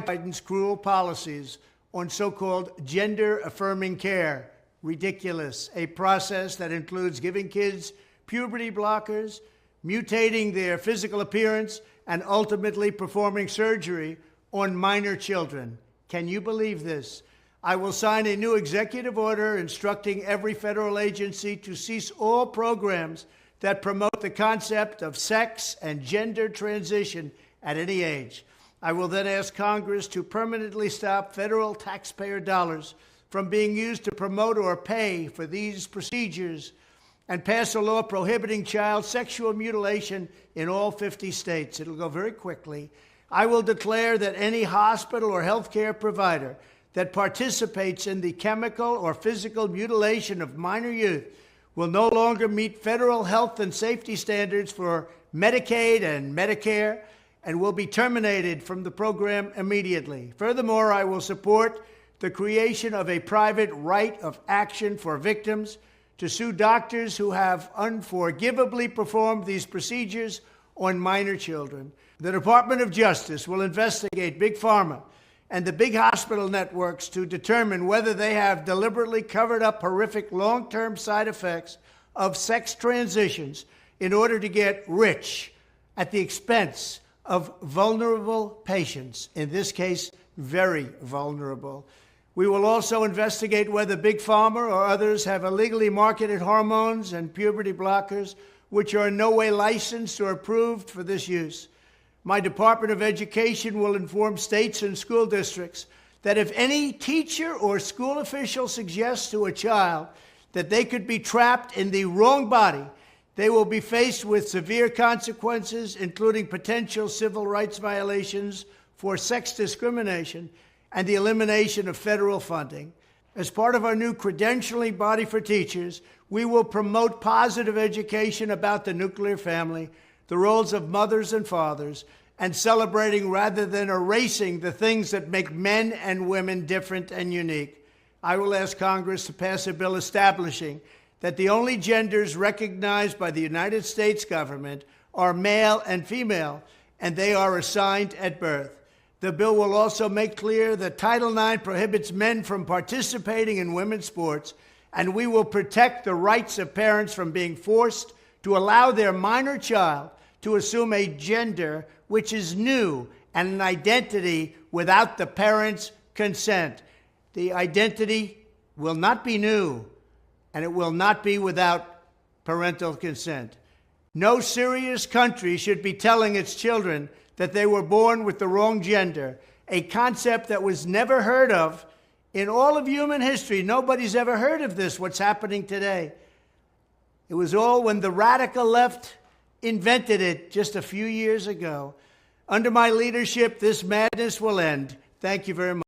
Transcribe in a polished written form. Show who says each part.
Speaker 1: Biden's cruel policies on so-called gender-affirming care. Ridiculous. A process that includes giving kids puberty blockers, mutating their physical appearance, and ultimately performing surgery on minor children. Can you believe this? I will sign a new executive order instructing every federal agency to cease all programs that promote the concept of sex and gender transition at any age. I will then ask Congress to permanently stop federal taxpayer dollars from being used to promote or pay for these procedures and pass a law prohibiting child sexual mutilation in all 50 states. It'll go very quickly. I will declare that any hospital or healthcare provider that participates in the chemical or physical mutilation of minor youth will no longer meet federal health and safety standards for Medicaid and Medicare and will be terminated from the program immediately. Furthermore, I will support the creation of a private right of action for victims to sue doctors who have unforgivably performed these procedures on minor children. The Department of Justice will investigate Big Pharma and the big hospital networks to determine whether they have deliberately covered up horrific long-term side effects of sex transitions in order to get rich at the expense of vulnerable patients, in this case, very vulnerable. We will also investigate whether Big Pharma or others have illegally marketed hormones and puberty blockers, which are in no way licensed or approved for this use. My Department of Education will inform states and school districts that if any teacher or school official suggests to a child that they could be trapped in the wrong body, they will be faced with severe consequences, including potential civil rights violations for sex discrimination and the elimination of federal funding. As part of our new credentialing body for teachers, we will promote positive education about the nuclear family, the roles of mothers and fathers, and celebrating rather than erasing the things that make men and women different and unique. I will ask Congress to pass a bill establishing that the only genders recognized by the United States government are male and female, and they are assigned at birth. The bill will also make clear that Title IX prohibits men from participating in women's sports, and we will protect the rights of parents from being forced to allow their minor child to assume a gender which is new and an identity without the parents' consent. The identity will not be new, and it will not be without parental consent. No serious country should be telling its children that they were born with the wrong gender, a concept that was never heard of in all of human history. Nobody's ever heard of this, what's happening today. It was all when the radical left invented it just a few years ago. Under my leadership, this madness will end. Thank you very much.